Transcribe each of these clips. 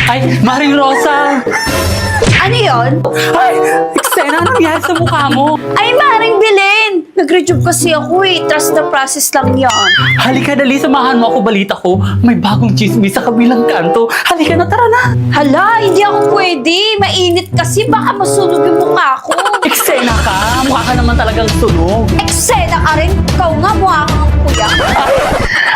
Ay, Maring Rosa! Ano yon? Ay, eksena, anong nangyari sa mukha mo? Ay, Maring Belen! Nag-rejuve kasi ako eh. Trust the process lang yan. Halika, dali, samahan mo ako, balita ko. May bagong chismis sa kabilang kanto. Halika na, tara na. Hala, hindi ako pwede. Mainit kasi. Baka masunog yung mukha ko. Eksena ka, mukha ka naman talagang sunog. Eksena ka rin. Ikaw nga, mukha kang kuya.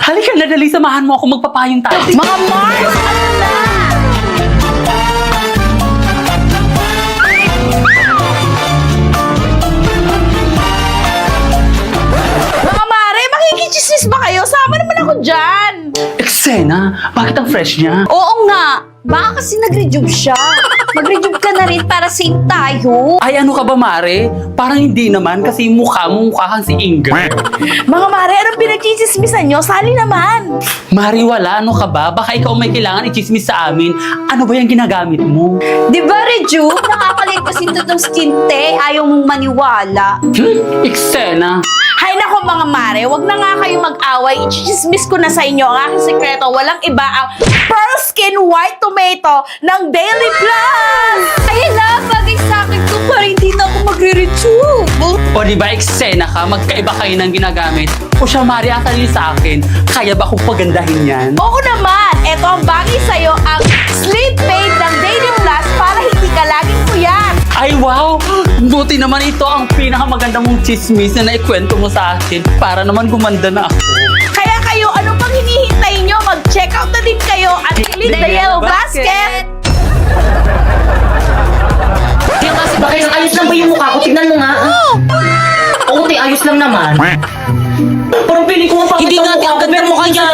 Halika na, dali, samahan mo ako, magpapayong tayo. Mga Mars, ano na? Mga Mare, makikichismis ba kayo? Sama naman ako dyan. Eksena, bakit ang fresh niya? Oo nga. Baka kasi nag-rejuve siya. Mag-rejuve ka na rin para same tayo. Ay, ano ka ba, Mare? Parang hindi naman kasi mukha kang si Inga. Mga Mare, anong pinagchichismisan nyo? Sali naman. Mare, wala, ano ka ba? Baka ikaw may kailangan i-chismis sa amin. Ano ba yung ginagamit mo? Di ba, rejuve? Nakakalit kasi ito ng skin te. Ayaw mong maniwala. Eksena. Hay nako mga Mare, wag na nga kayo mag-away. I-chismis ko na sa inyo ang aking sekreto. Walang iba ang Pearl Skin White Tomato ng Daily Plus! Ayun na, bagay sa akin ko para hindi na ako magre-rejuve. O di ba, eksena ka? Magkaiba kayo ng ginagamit. O siya, Mare, asali sa akin. Kaya ba akong pagandahin yan? Oo naman, eto ang bagay sa'yo, ang Sleep Aid ng Daily Plus para hindi ka laging puyat. Ay, wow! Buti naman ito ang pinakamaganda mong chismis na naikwento mo sa akin para naman gumanda na ako. Kaya kayo, ano pang hinihintay nyo? Mag-check out na din kayo at click the yellow basket. Kaya kasi bakit ayos lang ba yung mukha ko? Tignan mo nga. Oo, te, ayos lang naman. Parang piling ko nga Hindi nga, ang ganda mo kaya.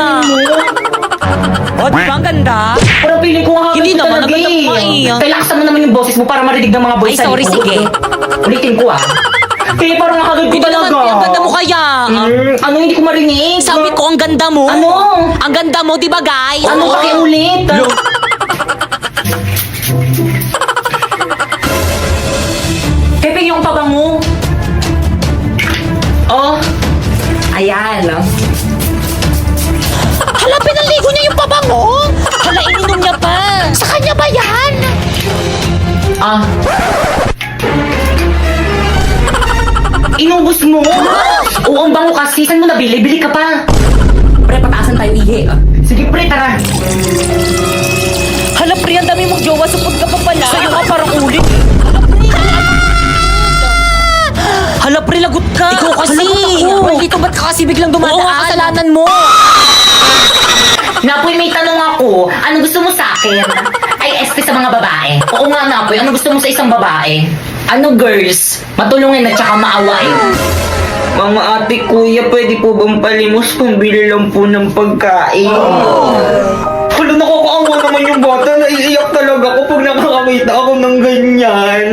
O, di ba ang ganda? Parang piling ko nga Hindi naman, talaga ang ganda mo nga eh. Kailangan mo naman yung boses mo para marinig ng mga boys Ay, sorry, likod. sige. Ulitin ko ah. Kaya parang nakagad ko Hindi naman, talaga. ang ganda mo kaya. Ano hindi ko marinig? Sabi ko, ang ganda mo. Ano? Ang ganda mo, di ba, guys? Ano pakiulit? Pepe, yung pabango. Oh. Ayan. Hala, pinaligo niya yung pabango. Hala, ininom niya pa. Sa kanya ba yan? Ah. Inubos mo? Oo, ang bango kasi. Saan mo nabili? Bili ka pa. Pre, pataasan tayo ihi. Sige, pre, tara. Hala, pre, ang dami mong jowa. Supot ka pa pala. Sa'yo ka parang ulit. Hala, pre, lagot ka. Ikaw kasi. Well, dito ba't ka kasi biglang dumadaan? Oo, kasalanan mo. Napoy, may tanong ako. Ano gusto mo sa akin? Ay, este sa mga babae. Oo nga, Napoy. Ano gusto mo sa isang babae? Ano, girls? Matulungin at saka maawain. Mga ate, kuya, pwede po bang palimos pambili lang po ng pagkain? Hala, nakakaawa naman yung bata. Naiiyak talaga ako pag nakakamita ako ng ganyan.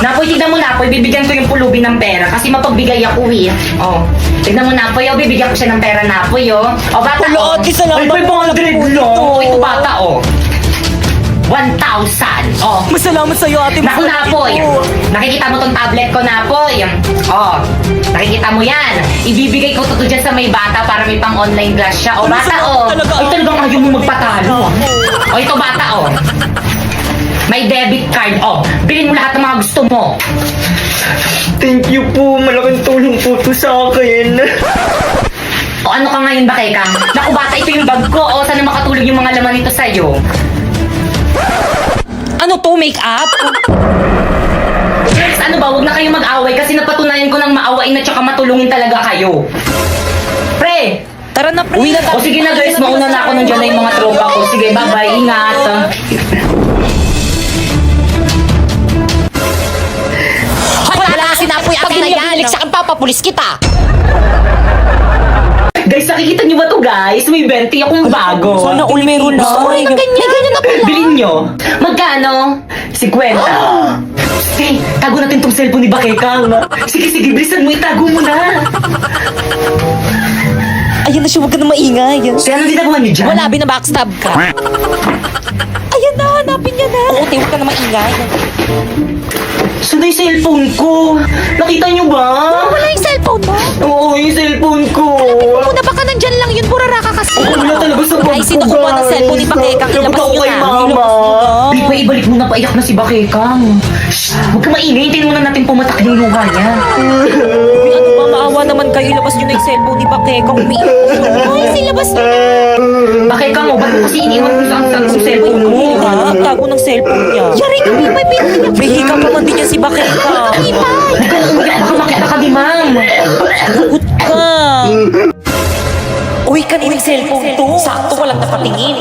Napoy, tignan mo, Napoy. Bibigyan ko yung pulubi ng pera kasi mapagbigay ako eh. Oh. Tignan mo, Napoy. Oh, bibigyan ko siya ng pera, Napoy, oh. Oh, bata, oh. Ate, salamat. Ay, 500 lang. Oh, ito bata, oh. 1,000. Oh. Masalamat sa'yo, ate. Naku, Napoy. Nakikita mo tong tablet ko, Napoy. Oh, nakikita mo yan. Ibibigay ko to dyan sa may bata para may pang online class siya. Oh, bata, oh. Talaga, Ay, talagang ayaw mo magpatalo. Oh, ito, bata, oh. May debit card, oh. Bilhin mo lahat ng mga gusto mo. Thank you po. Malaking tulong po to sa akin. O ano ka ngayon ba, Kekang? Naku, bata, ito yung bag ko. O, sana makatulog yung mga laman nito sa'yo. Ano to, make-up? Friends, ano ba? Huwag na kayong mag-away kasi napatunayan ko ng maawain at saka matulungin talaga kayo. Pre! Tara na, pre. Uwi na O sige na guys, mauna na ako nandiyan na yung mga tropa ko. Sige, bye-bye. Ingat. Hoy, wala kasi napoy akin na yan. Sa akin, papapulis kita. Guys, nakikita niyo ba to guys? May 20 akong bago. Sana all meron na. Ay, ganyan na pala. Bilhin nyo. Magkano? 50. Hey, tago natin tong cellphone ni Bakekang. Sige, bilisan mo. Itago mo na. Ayan na siya, huwag ka na maingay. Kaya ano ginagawa niyo dyan? Wala, binabackstab ka. Ayan na, hanapin niya na. Oo, te, huwag ka na maingay. Saan na yung cellphone ko? Nakita niyo ba? Wala yung cellphone mo. Oo, yung cellphone ko. Muna baka nandyan lang yun, burara ka kasi. Wala talaga sa bag Guys, sino kumuha ng cellphone ni Bakekang? Ilabas Nabot ako nyo kay na. mama. Pipa, ibalik mo na, paiyak na si Bakekang. Shh, huwag ka maingay, hintayin muna natin pumatak yung luha niya. Uy, ano ba, maawa naman kayo. Ilabas nyo na yung cellphone ni Bakekang. Guys, ilabas nyo na. Bakekang, oh, ba't mo kasi iniwan mo sa cellphone mo? Oo nga, ang tago ng cellphone niya. Yari ka, Pipay, pinag-iyak. May hika pa man din yan si Bakekang. Huwag ka nang umiyak, baka makita ka di, ma'am. Lagot ka. Uy, kanina yung cellphone to. Sakto, walang napatingin.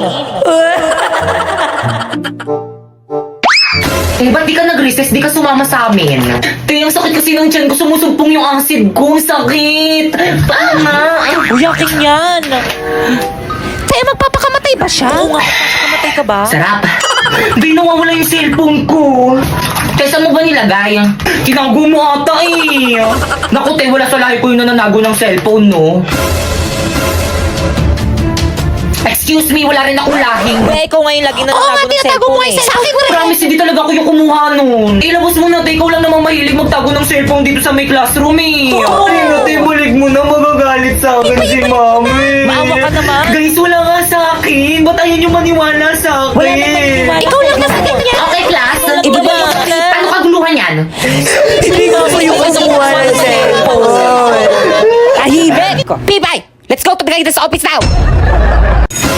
Eh, ba't di ka nag-recess? Di ka sumama sa amin? Kaya ang sakit kasi ng tiyan ko, sumusumpong yung acid ko. Sakit! Tama! Uy, akin yan. Kaya magpapakamatay ba siya? Oo nga, kamatay ka ba? Sarap! Di nawawala yung cellphone ko. Kesa mo ba nilagay? Tinago mo ata eh. Naku, te, wala sa lahi ko yung nananago ng cellphone, no? Excuse me, wala rin akong lahing. Uy, ikaw ngayon lagi na nanago ng cellphone eh. Sa akin ko rin. Promise, hindi talaga ako yung kumuha nun. Ilabas mo na, te. Ikaw lang namang mahilig magtago ng cellphone dito sa may classroom eh. Oo. Ay, te, balik mo na, magagalit sa akin si mami. Maawa ka naman. Guys, wala nga sa akin. Ba't ayaw niyo maniwala sa akin? Wala nang maniwala. Ikaw lang nasa ganyan. Okay, class. Ibaba mo na. Paano kaguluhan yan? Hindi nga kayo kumuha ng cellphone. Tahimik! Pibay! Let's go to the guidance office now!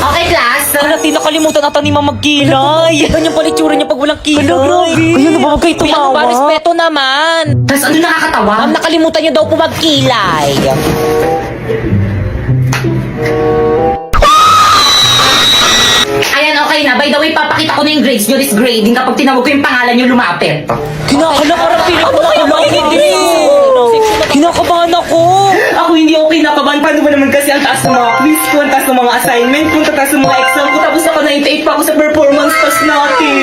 Okay, class. Wala, nakalimutan ata ni Mama Magkilay. Ganyan pala itsura niya pag walang kilay. Ay, ano ba? Huwag kayo tumawa. Ano ba? Respeto naman. Tapos ano nakakatawa? Ma'am, nakalimutan niyo daw po magkilay. Ayan, okay na. By the way, papakita ko na yung grades nyo this grading kapag tinawag ko yung pangalan nyo lumapit. Kinakabahan parang pilit ko Kinakabahan ako. Ako hindi ako kinakabahan. Paano ba naman kasi ang taas ng mga quiz ko, ang taas ng mga assignment ko, ang taas ng mga exam ko, tapos ako 98 pa ako sa performance test natin.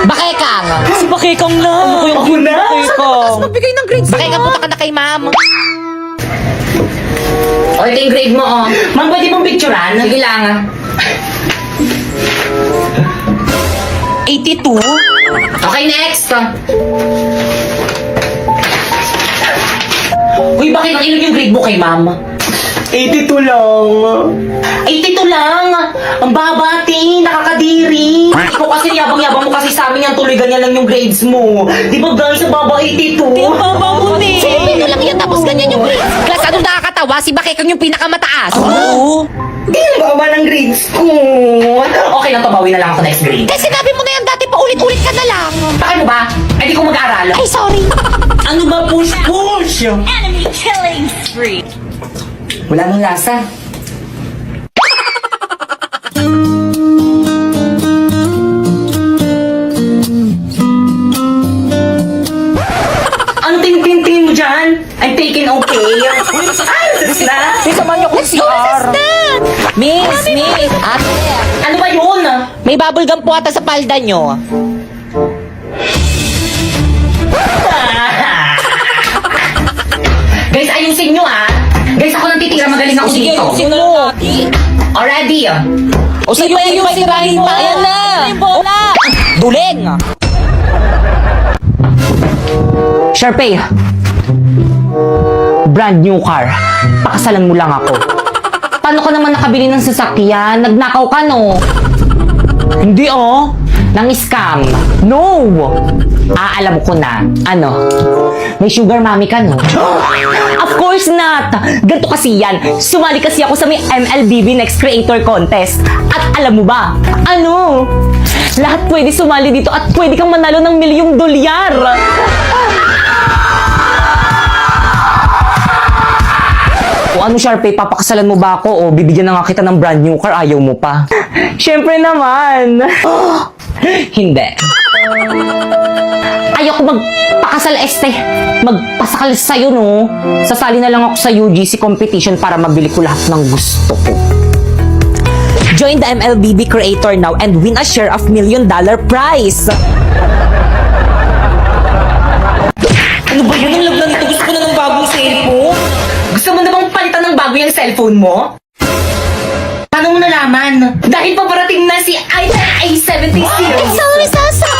Bakekang! Si Bakekang na. Ako na? Bakekang. Magbigay ng grades. Bakekang, punta ka na kay ma'am. O, ito yung grade mo, oh. Ma'am, pwede mong picturean? Sige lang. 82? Okay, next. Uy, bakit ang ilan yung grade mo kay ma'am? 82 lang. 82 lang! Ang babati, nakakadiri. Ikaw kasi yabang-yabang mo kasi sa amin yan, tuloy ganyan lang yung grades mo. Di ba guys, ang baba 82? Ang baba mo ni. Silipin ko lang yan tapos ganyan yung grades. Class, anong nakakatawa? Si Bakekang yung pinakamataas. Oo. Di ang baba ng grades ko. Okay lang, bawi na lang ako next grade. Eh, sinabi mo na yan dati, paulit-ulit ka na lang. Bakit mo ba? Ay, di ko mag-aaral. Ay, sorry. Ano ba push-push? Enemy killing spree. Wala mong lasa. Ano tingin mo dyan? I'm taking okay. Ay, sus na. May samahan niyo kung CR. Miss, ate. Ano ba yun? May bubble gum po ata sa palda niyo. Guys, ayusin nyo ah. Guys, ako nang titira. Magaling ako Sige, dito. ayusin mo. Already. O sige, yung sirahin mo. Ayan na. Duling. Sharpay. Brand new car. Pakasalan mo lang ako. Paano ka naman nakabili ng sasakyan? Nagnakaw ka, no? Hindi, oh. Nang scam. No! Alam ko na. Ano? May sugar mommy ka, no? Of course not! Ganito kasi yan. Sumali kasi ako sa may MLBB Next Creator Contest. At alam mo ba? Ano? Lahat pwede sumali dito at pwede kang manalo ng $1,000,000. O ano, Sharpay, papakasalan mo ba ako o bibigyan na nga kita ng brand new car, ayaw mo pa? Siyempre naman. Hindi. Ayoko magpakasal, magpasakal sa'yo, no? Sasali na lang ako sa UGC competition para mabili ko lahat ng gusto ko. Join the MLBB Creator now and win a share of $1,000,000 prize. Ano ba yun? Ang lagla nito. Gusto ko na ng bagong cellphone. Gusto mo na bang palitan ng bago yung cellphone mo? Paano mo nalaman? Dahil paparating na si iPhone A70 series. Sorry, Sasa.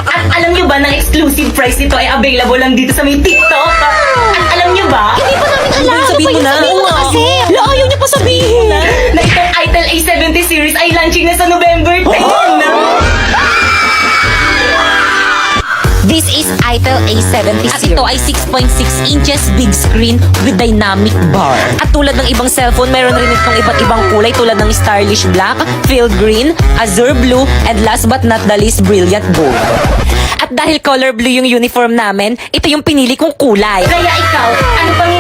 At alam nyo ba na exclusive price nito ay available lang dito sa may TikTok? At alam nyo ba? Hindi pa namin alam. Sabihin mo na. Sabihin mo na kasi. Ayaw niya pa sabihin. Na itong itel series ay launching na sa November 10. This is Itel A70 At ito ay 6.6 inches big screen with dynamic bar. At tulad ng ibang cellphone, meron rin itong iba't ibang kulay tulad ng stylish black, field green, azure blue, and last but not the least, brilliant gold. At dahil color blue yung uniform namin, ito yung pinili kong kulay. Kaya ikaw, ano pang